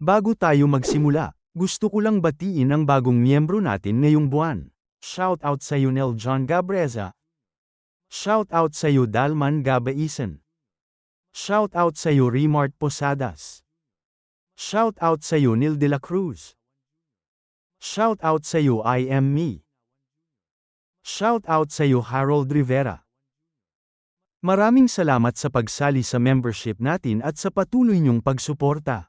Bago tayo magsimula, gusto ko lang batiin ang bagong miyembro natin ngayong buwan. Shout out sa iyo Nel John Gabreza. Shout out sa iyo Dalman Gabaisen. Shout out sa iyo Remart Posadas. Shout out sa iyo Nil de la Cruz. Shout out sa iyo I Am Me. Shout out sa iyo Harold Rivera. Maraming salamat sa pagsali sa membership natin at sa patuloy niyong pagsuporta.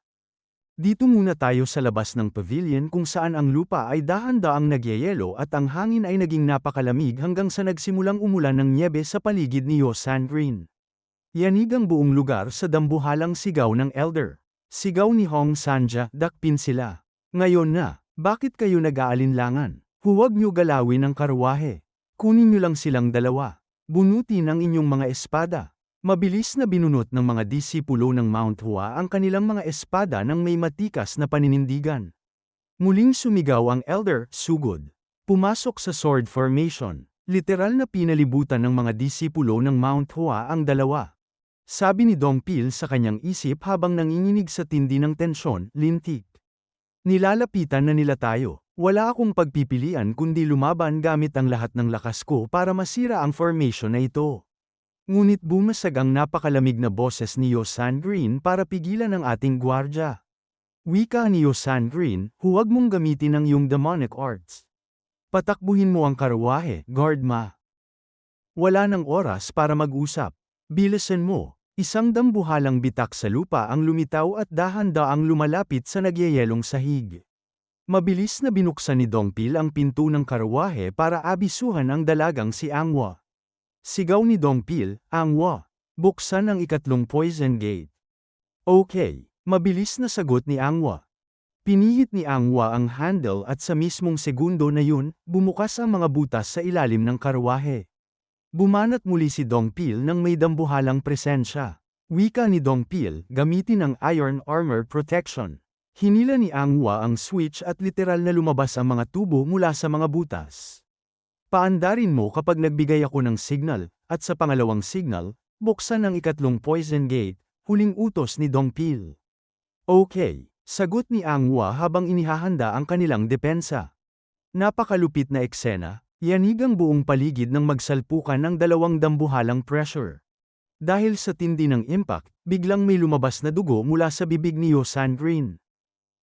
Dito muna tayo sa labas ng pavilion kung saan ang lupa ay dahan-daang nagyayelo at ang hangin ay naging napakalamig hanggang sa nagsimulang umulan ng nyebe sa paligid ni Yosan Green. Yanig ang buong lugar sa dambuhalang sigaw ng elder. Sigaw ni Hong Sanja, dakpin sila. Ngayon na, bakit kayo nag-aalinlangan? Huwag niyo galawin ang karwahe. Kunin niyo lang silang dalawa. Bunutin ang inyong mga espada. Mabilis na binunot ng mga disipulo ng Mount Hua ang kanilang mga espada ng may matikas na paninindigan. Muling sumigaw ang elder, sugod. Pumasok sa sword formation. Literal na pinalibutan ng mga disipulo ng Mount Hua ang dalawa. Sabi ni Dongpil sa kanyang isip habang nanginginig sa tindi ng tensyon, lintik. Nilalapitan na nila tayo. Wala akong pagpipilian kundi lumaban gamit ang lahat ng lakas ko para masira ang formation na ito. Ngunit bumasag ang napakalamig na boses ni Yosan Green para pigilan ang ating gwardya. Wika ni Yosan Green, huwag mong gamitin ang iyong demonic arts. Patakbuhin mo ang karwahe, guardma. Wala nang oras para mag-usap. Bilisan mo. Isang dambuhalang bitak sa lupa ang lumitaw at dahan-daang lumalapit sa nagyayelong sahig. Mabilis na binuksan ni Dongpil ang pinto ng karwahe para abisuhan ang dalagang si Angwa. Sigaw ni Dongpil, Angwa, buksan ang ikatlong poison gate. Okay, mabilis na sagot ni Angwa. Pinihit ni Angwa ang handle at sa mismong segundo na yun, bumukas ang mga butas sa ilalim ng karwahe. Bumanat muli si Dongpil nang may dambuhalang presensya. Wika ni Dongpil, gamitin ang iron armor protection. Hinila ni Angwa ang switch at literal na lumabas ang mga tubo mula sa mga butas. Paandarin mo kapag nagbigay ako ng signal, at sa pangalawang signal, buksan ang ikatlong poison gate, huling utos ni Dongpil. Okay, sagot ni Angwa habang inihahanda ang kanilang depensa. Napakalupit na eksena, yanig ang buong paligid ng magsalpukan ng dalawang dambuhalang pressure. Dahil sa tindi ng impact, biglang may lumabas na dugo mula sa bibig ni Yosan Green.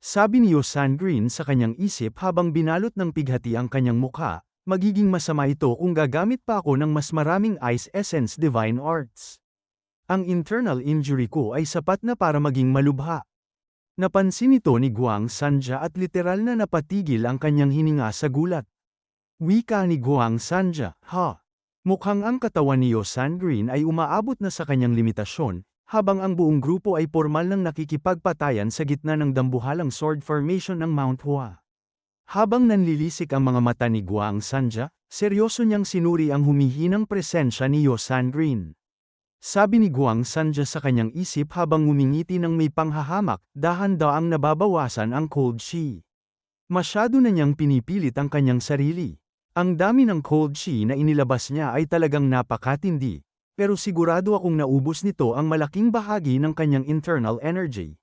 Sabi ni Yosan Green sa kanyang isip habang binalot ng pighati ang kanyang mukha, magiging masama ito kung gagamit pa ako ng mas maraming Ice Essence Divine Arts. Ang internal injury ko ay sapat na para maging malubha. Napansin ito ni Guang Sanja at literal na napatigil ang kanyang hininga sa gulat. Wika ni Guang Sanja, mukhang ang katawan ni Yosan Green ay umaabot na sa kanyang limitasyon, habang ang buong grupo ay formal nang nakikipagpatayan sa gitna ng dambuhalang sword formation ng Mount Hua. Habang nanlilisik ang mga mata ni Guang Sanja, seryoso niyang sinuri ang humihinang presensya ni Yosan Green. Sabi ni Guang Sanja sa kanyang isip habang ngumingiti ng may panghahamak, dahan-daang nababawasan ang cold chi. Masyado na niyang pinipilit ang kanyang sarili. Ang dami ng cold chi na inilabas niya ay talagang napakatindi, pero sigurado akong naubos nito ang malaking bahagi ng kanyang internal energy.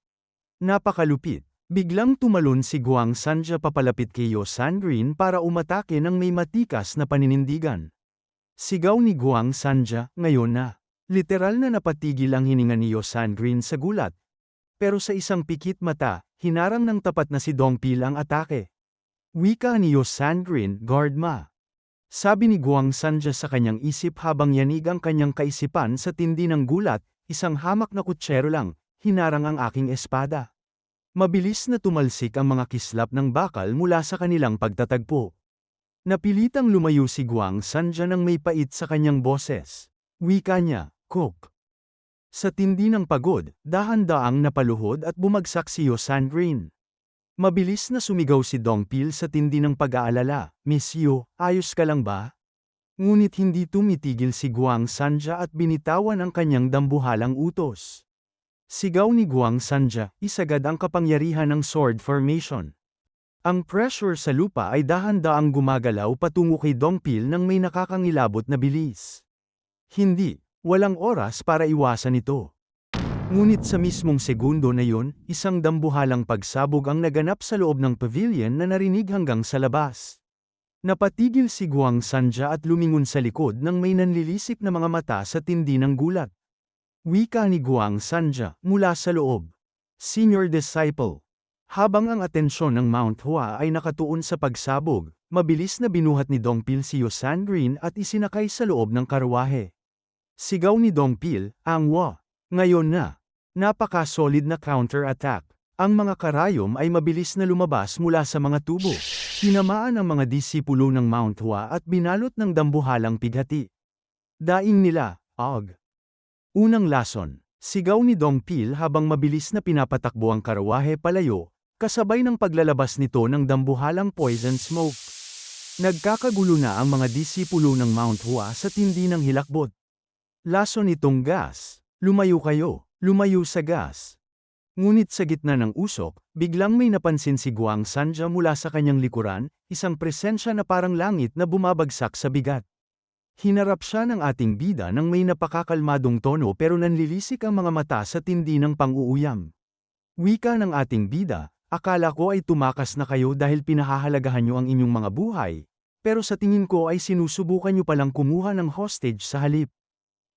Napakalupit. Biglang tumalon si Guang Sanja papalapit kay Yosan Green para umatake ng may matikas na paninindigan. Sigaw ni Guang Sanja, ngayon na. Literal na napatigil ang hininga ni Yosan Green sa gulat. Pero sa isang pikit mata, hinarang ng tapat na si Dongpil ang atake. Wika ni Yosan Green, guardma. Sabi ni Guang Sanja sa kanyang isip habang yanig ang kanyang kaisipan sa tindi ng gulat, isang hamak na kutsero lang, hinarang ang aking espada. Mabilis na tumalsik ang mga kislap ng bakal mula sa kanilang pagtatagpo. Napilitang lumayo si Guang Sanja nang may pait sa kanyang boses. Wika niya, Cook. Sa tindi ng pagod, dahan-daang napaluhod at bumagsak si Yosan Green. Mabilis na sumigaw si Dongpil sa tindi ng pag-aalala, Miss Yo, ayos ka lang ba? Ngunit hindi tumitigil si Guang Sanja at binitawan ang kanyang dambuhalang utos. Sigaw ni Guang Sanja, isagad ang kapangyarihan ng sword formation. Ang pressure sa lupa ay dahan-daang gumagalaw patungo kay Dongpil nang may nakakangilabot na bilis. Hindi, walang oras para iwasan ito. Ngunit sa mismong segundo na yun, isang dambuhalang pagsabog ang naganap sa loob ng pavilion na narinig hanggang sa labas. Napatigil si Guang Sanja at lumingon sa likod nang may nanlilisik na mga mata sa tindi ng gulat. Wika ni Guang Sanja mula sa loob. Senior Disciple. Habang ang atensyon ng Mount Hua ay nakatuon sa pagsabog, mabilis na binuhat ni Dongpil si Yosan Green at isinakay sa loob ng karwahe. Sigaw ni Dongpil, ang Hua. Ngayon na. Napaka-solid na counter-attack. Ang mga karayom ay mabilis na lumabas mula sa mga tubo. Tinamaan ang mga disipulo ng Mount Hua at binalot ng dambuhalang pighati. Daing nila, Og. Unang lason. Sigaw ni Dongpil habang mabilis na pinapatakbo ang karwahe palayo, kasabay ng paglalabas nito ng dambuhalang poison smoke. Nagkakagulo na ang mga disipulo ng Mount Hua sa tindi ng hilakbot. Lason nitong gas. Lumayo kayo. Lumayo sa gas. Ngunit sa gitna ng usok, biglang may napansin si Guang Sanja mula sa kanyang likuran, isang presensya na parang langit na bumabagsak sa bigat. Hinarap siya ng ating bida nang may napakakalmadong tono pero nanlilisik ang mga mata sa tindi ng pang-uuyam. Wika ng ating bida, akala ko ay tumakas na kayo dahil pinahahalagahan niyo ang inyong mga buhay, pero sa tingin ko ay sinusubukan niyo palang kumuha ng hostage sa halip.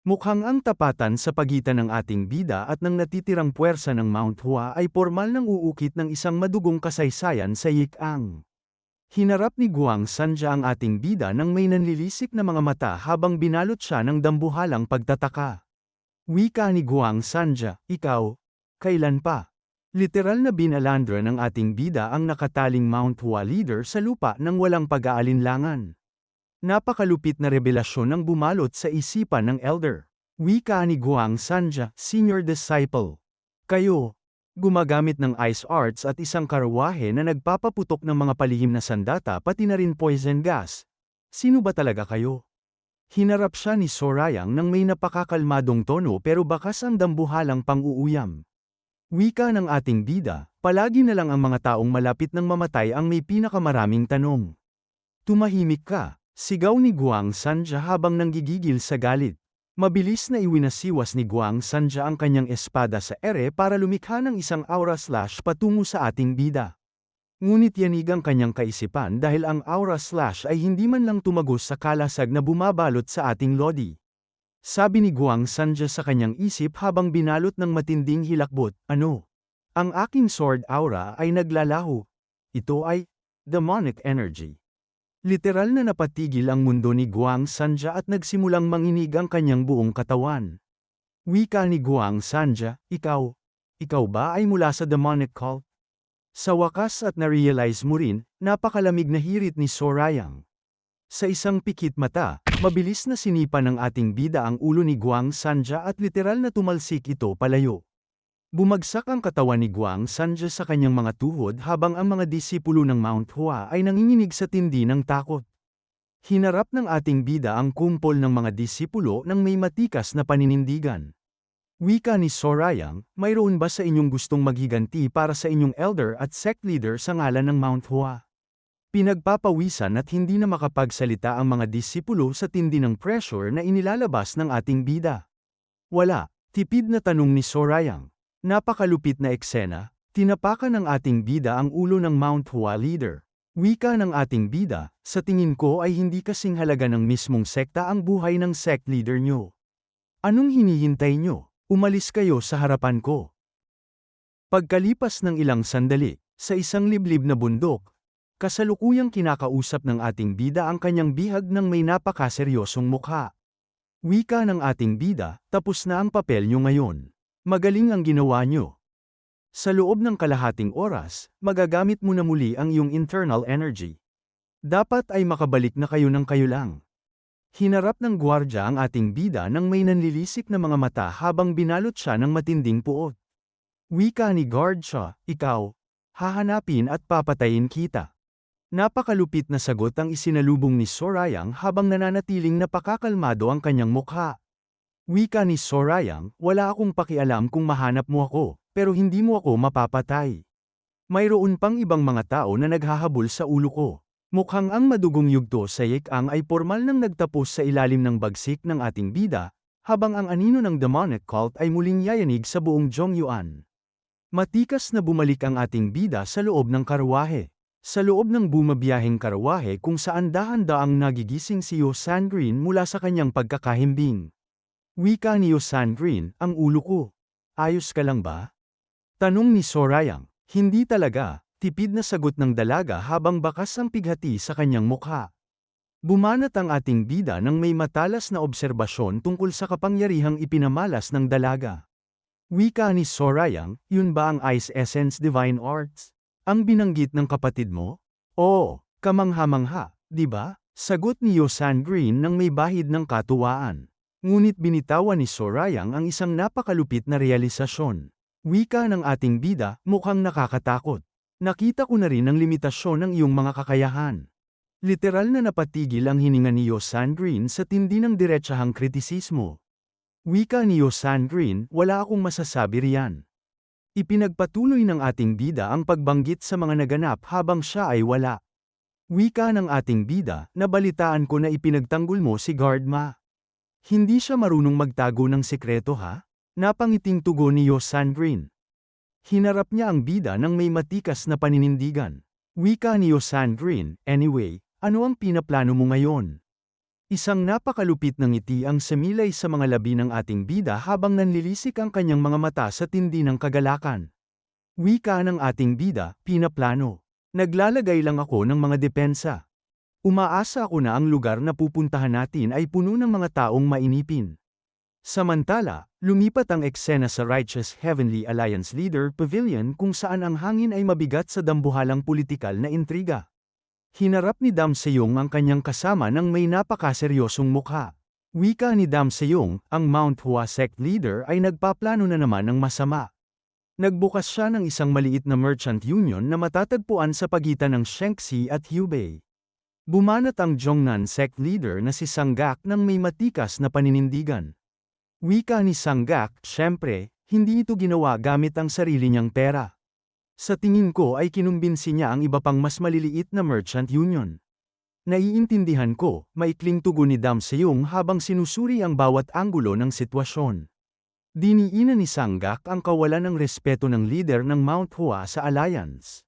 Mukhang ang tapatan sa pagitan ng ating bida at ng natitirang puwersa ng Mount Hua ay pormal ng uukit ng isang madugong kasaysayan sa Yik-ang. Hinarap ni Guang Sanja ang ating bida nang may nanlilisik na mga mata habang binalot siya ng dambuhalang pagtataka. Wika ni Guang Sanja, ikaw? Kailan pa? Literal na binalandra ng ating bida ang nakataling Mount Hua leader sa lupa nang walang pag-aalinlangan. Napakalupit na revelasyon ang bumalot sa isipan ng elder. Wika ni Guang Sanja, senior disciple. Kayo, gumagamit ng ice arts at isang karwahe na nagpapaputok ng mga palihim na sandata pati na rin poison gas. Sino ba talaga kayo? Hinarap siya ni Sorayang nang may napakakalmadong tono pero bakas ang dambuhalang pang-uuyam. Wika ng ating bida, palagi na lang ang mga taong malapit ng mamatay ang may pinakamaraming tanong. Tumahimik ka. Sigaw ni Guang Sanja habang nanggigigil sa galit. Mabilis na iwinasiwas ni Guang Sanja ang kanyang espada sa ere para lumikha ng isang aura slash patungo sa ating bida. Ngunit yanig ang kanyang kaisipan dahil ang aura slash ay hindi man lang tumagos sa kalasag na bumabalot sa ating lodi. Sabi ni Guang Sanja sa kanyang isip habang binalot ng matinding hilakbot, ano? Ang aking sword aura ay naglalaho. Ito ay demonic energy. Literal na napatigil ang mundo ni Guang Sanja at nagsimulang manginig ang kanyang buong katawan. Wika ni Guang Sanja, ikaw ba ay mula sa demonic cult? Sa wakas at na-realize mo rin, napakalamig na hirit ni Sorayang. Sa isang pikit mata, mabilis na sinipa ng ating bida ang ulo ni Guang Sanja at literal na tumalsik ito palayo. Bumagsak ang katawan ni Guang Sanja sa kanyang mga tuhod habang ang mga disipulo ng Mount Hua ay nanginginig sa tindi ng takot. Hinarap ng ating bida ang kumpol ng mga disipulo nang may matikas na paninindigan. Wika ni Sorayang, mayroon ba sa inyong gustong maghiganti para sa inyong elder at sect leader sa ngalan ng Mount Hua? Pinagpapawisan at hindi na makapagsalita ang mga disipulo sa tindi ng pressure na inilalabas ng ating bida. Wala, tipid na tanong ni Sorayang. Napakalupit na eksena, tinapakan ng ating bida ang ulo ng Mount Hua leader. Wika ng ating bida, sa tingin ko ay hindi kasing halaga ng mismong sekta ang buhay ng sect leader nyo. Anong hinihintay nyo? Umalis kayo sa harapan ko. Pagkalipas ng ilang sandali, sa isang liblib na bundok, kasalukuyang kinakausap ng ating bida ang kanyang bihag ng may napakaseryosong mukha. Wika ng ating bida, tapos na ang papel nyo ngayon. Magaling ang ginawa nyo. Sa loob ng kalahating oras, magagamit mo na muli ang iyong internal energy. Dapat ay makabalik na kayo ng kayo lang. Hinarap ng gwardya ang ating bida nang may nanlilisik na mga mata habang binalot siya ng matinding puot. Wika ni guard siya, ikaw, hahanapin at papatayin kita. Napakalupit na sagot ang isinalubong ni Sorayang habang nananatiling napakakalmado ang kanyang mukha. Wika ni Sorayang, wala akong pakialam kung mahanap mo ako, pero hindi mo ako mapapatay. Mayroon pang ibang mga tao na naghahabol sa ulo ko. Mukhang ang madugong yugto sa Yik-ang ay pormal nang nagtapos sa ilalim ng bagsik ng ating bida, habang ang anino ng demonic cult ay muling yayanig sa buong Zhongyuan. Matikas na bumalik ang ating bida sa loob ng karwahe. Sa loob ng bumabiyaheng karwahe kung saan dahan-daang nagigising si Yo Sangrin mula sa kanyang pagkakahimbing. Wika ni Yo Sangrin, ang ulo ko. Ayos ka lang ba? Tanong ni Sorayang. Hindi talaga, tipid na sagot ng dalaga habang bakas ang pighati sa kanyang mukha. Bumanat ang ating bida nang may matalas na obserbasyon tungkol sa kapangyarihang ipinamalas ng dalaga. Wika ni Sorayang, yun ba ang Ice Essence Divine Arts? Ang binanggit ng kapatid mo? Oo, kamangha-mangha, di ba? Sagot ni Yo Sangrin nang may bahid ng katuwaan. Ngunit binitawan ni Sorayang ang isang napakalupit na realisasyon. Wika ng ating bida, mukhang nakakatakot. Nakita ko na rin ang limitasyon ng iyong mga kakayahan. Literal na napatigil ang hininga ni Yo Sangrin sa tindi ng diretsahang kritisismo. Wika ni Yo Sangrin, wala akong masasabi riyan. Ipinagpatuloy ng ating bida ang pagbanggit sa mga naganap habang siya ay wala. Wika ng ating bida, nabalitaan ko na ipinagtanggol mo si Guard Ma. Hindi siya marunong magtago ng sekreto ha? Napangiting tugon ni Yo Sangrin. Hinarap niya ang bida nang may matikas na paninindigan. Wika ni Yo Sangrin, anyway, ano ang pinaplano mo ngayon? Isang napakalupit ng ngiti ang semilay sa mga labi ng ating bida habang nanlilisik ang kanyang mga mata sa tindi ng kagalakan. Wika ng ating bida, pinaplano. Naglalagay lang ako ng mga depensa. Umaasa ako na ang lugar na pupuntahan natin ay puno ng mga taong mainipin. Samantala, lumipat ang eksena sa Righteous Heavenly Alliance Leader Pavilion kung saan ang hangin ay mabigat sa dambuhalang politikal na intriga. Hinarap ni Dam Seyong ang kanyang kasama nang may napakaseryosong mukha. Wika ni Dam Seyong, ang Mount Hua Sect Leader ay nagpaplano na naman ng masama. Nagbukas siya ng isang maliit na merchant union na matatagpuan sa pagitan ng Shanxi at Hubei. Bumanat ang Zhongnan Sect Leader na si Sanggak nang may matikas na paninindigan. Wika ni Sanggak, syempre, hindi ito ginawa gamit ang sarili niyang pera. Sa tingin ko ay kinumbinsi niya ang iba pang mas maliliit na merchant union. Naiintindihan ko, maikling tugon ni Dam Seyong habang sinusuri ang bawat anggulo ng sitwasyon. Diniina ni Sanggak ang kawalan ng respeto ng leader ng Mount Hua sa alliance.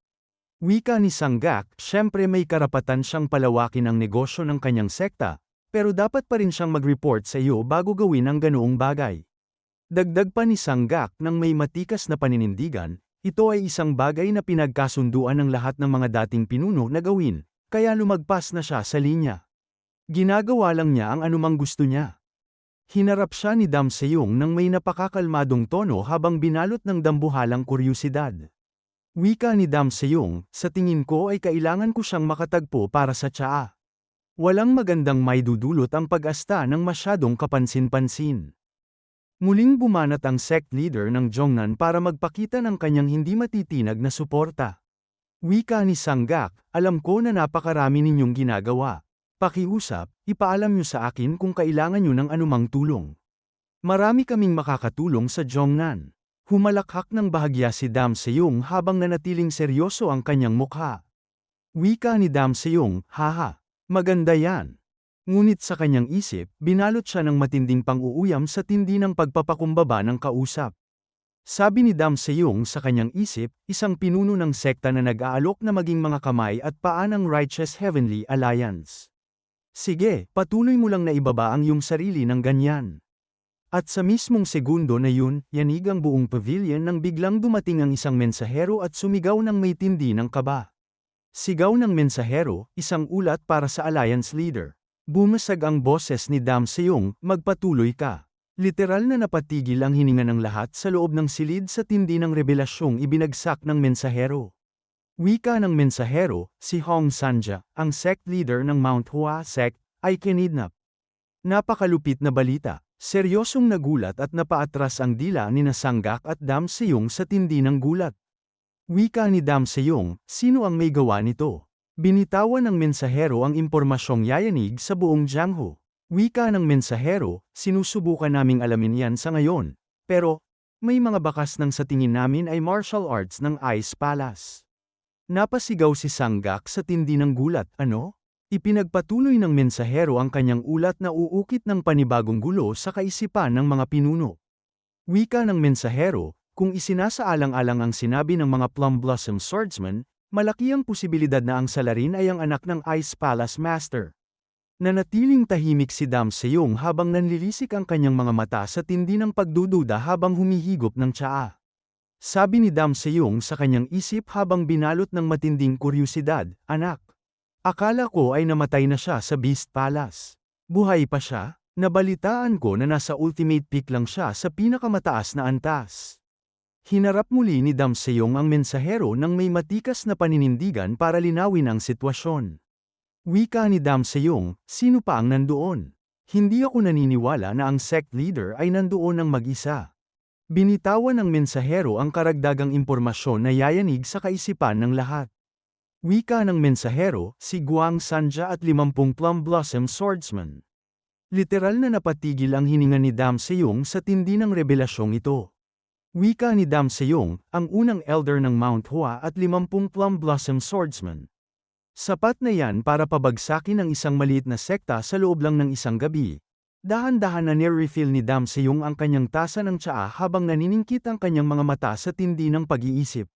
Wika ni Sanggak, syempre may karapatan siyang palawakin ang negosyo ng kanyang sekta, pero dapat pa rin siyang mag-report sa iyo bago gawin ang ganoong bagay. Dagdag pa ni Sanggak nang may matikas na paninindigan, ito ay isang bagay na pinagkasunduan ng lahat ng mga dating pinuno na gawin, kaya lumagpas na siya sa linya. Ginagawa lang niya ang anumang gusto niya. Hinarap siya ni Dam Seyong nang may napakakalmadong tono habang binalot ng dambuhalang kuryusidad. Wika ni Dam Seyong, sa tingin ko ay kailangan ko siyang makatagpo para sa tsaa. Walang magandang maidudulot ang pag-asta ng masyadong kapansin-pansin. Muling bumanat ang sect leader ng Zhongnan para magpakita ng kanyang hindi matitinag na suporta. Wika ni Sanggak, alam ko na napakarami ninyong ginagawa. Pakiusap, ipaalam niyo sa akin kung kailangan niyo ng anumang tulong. Marami kaming makakatulong sa Zhongnan. Humalakhak ng bahagya si Dam Seyong habang nanatiling seryoso ang kanyang mukha. Wika ni Dam Seyong, haha. Maganda yan. Ngunit sa kanyang isip, binalot siya ng matinding pang-uuyam sa tindi ng pagpapakumbaba ng kausap. Sabi ni Dam Seyong sa kanyang isip, isang pinuno ng sekta na nag-aalok na maging mga kamay at paa ng Righteous Heavenly Alliance. Sige, patuloy mo lang na ibaba ang iyong sarili ng ganyan. At sa mismong segundo na yun, yanig ang buong pavilion nang biglang dumating ang isang mensahero at sumigaw ng may tindi ng kaba. Sigaw ng mensahero, isang ulat para sa Alliance Leader. Bumasag ang boses ni Dam Seyong, magpatuloy ka. Literal na napatigil ang hininga ng lahat sa loob ng silid sa tindi ng rebelasyong ibinagsak ng mensahero. Wika ng mensahero, si Hong Sanja, ang sect leader ng Mount Hua Sect, ay kinidnap. Napakalupit na balita. Seryosong nagulat at napaatras ang dila ni Sanggak at Dam Seyong sa tindi ng gulat. Wika ni Dam Seyong, sino ang may gawa nito? Binitawan ng mensahero ang impormasyong yayanig sa buong Jianghu. Wika ng mensahero, sinusubukan naming alamin yan sa ngayon, pero, may mga bakas ng sa tingin namin ay martial arts ng Ice Palace. Napasigaw si Sanggak sa tindi ng gulat, ano? Ipinagpatuloy ng mensahero ang kanyang ulat na uukit ng panibagong gulo sa kaisipan ng mga pinuno. Wika ng mensahero, kung isinasaalang-alang ang sinabi ng mga Plum Blossom Swordsman, malaki ang posibilidad na ang salarin ay ang anak ng Ice Palace Master. Nanatiling tahimik si Dam Seyong habang nanlilisik ang kanyang mga mata sa tindi ng pagdududa habang humihigop ng tsaa. Sabi ni Dam Seyong sa kanyang isip habang binalot ng matinding kuryusidad, "Anak, akala ko ay namatay na siya sa Beast Palace. Buhay pa siya? Nabalitaan ko na nasa ultimate peak lang siya sa pinakamataas na antas." Hinarap muli ni Dam Seyong ang mensahero nang may matikas na paninindigan para linawin ang sitwasyon. Wika ni Dam Seyong, "Sino pa ang nandoon? Hindi ako naniniwala na ang sect leader ay nandoon ng mag-isa." Binitawan ng mensahero ang karagdagang impormasyon na yayanig sa kaisipan ng lahat. Wika ng mensahero, si Guang Sanja at 50 Plum Blossom Swordsman. Literal na napatigil ang hininga ni Dam Seyong sa tindi ng revelasyong ito. Wika ni Dam Seyong, ang unang elder ng Mount Hua at 50 Plum Blossom Swordsman. Sapat na yan para pabagsakin ang isang maliit na sekta sa loob lang ng isang gabi. Dahan-dahan na nire-refill ni Dam Seyong ang kanyang tasa ng tsaa habang naniningkit ang kanyang mga mata sa tindi ng pag-iisip.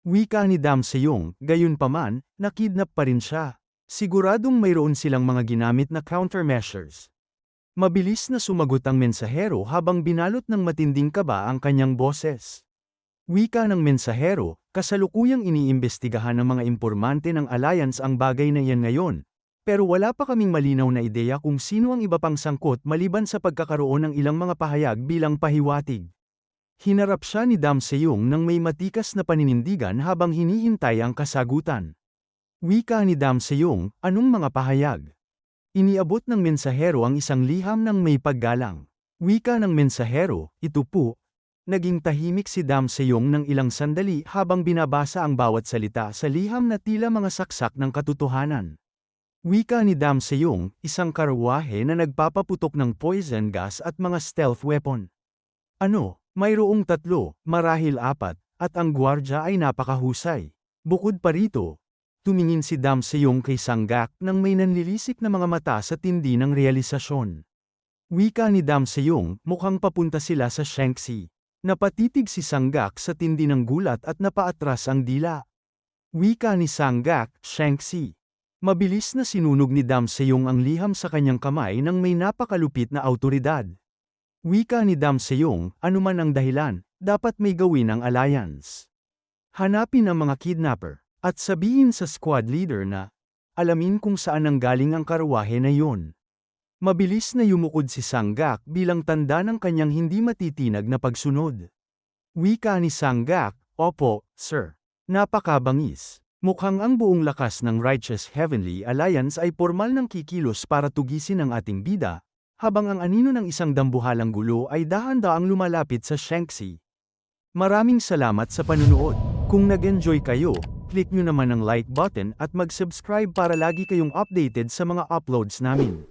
Wika ni Dam Seyong, gayunpaman, nakidnap pa rin siya. Siguradong mayroon silang mga ginamit na countermeasures. Mabilis na sumagot ang mensahero habang binalot ng matinding kaba ang kanyang boses. Wika ng mensahero, kasalukuyang iniimbestigahan ng mga impormante ng Alliance ang bagay na iyan ngayon, pero wala pa kaming malinaw na ideya kung sino ang iba pang sangkot maliban sa pagkakaroon ng ilang mga pahayag bilang pahiwatig. Hinarap siya ni Dam Seyong nang may matikas na paninindigan habang hinihintay ang kasagutan. Wika ni Dam Seyong, "Anong mga pahayag?" Iniabot ng mensahero ang isang liham ng may paggalang. Wika ng mensahero, "Ito po." Naging tahimik si Dam Seyong ng ilang sandali habang binabasa ang bawat salita sa liham na tila mga saksak ng katotohanan. Wika ni Dam Seyong, "Isang karwahe na nagpapaputok ng poison gas at mga stealth weapon." "Ano? Mayroong 3, marahil 4, at ang gwardya ay napakahusay. Bukod pa rito." Tumingin si Dam Seyong kay Sanggak nang may nanlilisik na mga mata sa tindi ng realisasyon. Wika ni Dam Seyong, "Mukhang papunta sila sa Shanxi." Napatitig si Sanggak sa tindi ng gulat at napaatras ang dila. Wika ni Sanggak, "Shanxi." Mabilis na sinunog ni Dam Seyong ang liham sa kanyang kamay nang may napakalupit na awtoridad. Wika ni Dam Seyong, "Anuman ang dahilan, dapat may gawin ang alliance. Hanapin ang mga kidnapper, at sabihin sa squad leader na, alamin kung saan nanggaling ang karwahe na yun." Mabilis na yumukod si Sanggak bilang tanda ng kanyang hindi matitinag na pagsunod. Wika ni Sanggak, "Opo, sir." Napakabangis. Mukhang ang buong lakas ng Righteous Heavenly Alliance ay pormal ng kikilos para tugisin ang ating bida, habang ang anino ng isang dambuhalang gulo ay dahan-daang lumalapit sa Shanxi. Maraming salamat sa panunood. Kung nag-enjoy kayo, click nyo naman ang like button at mag-subscribe para lagi kayong updated sa mga uploads namin.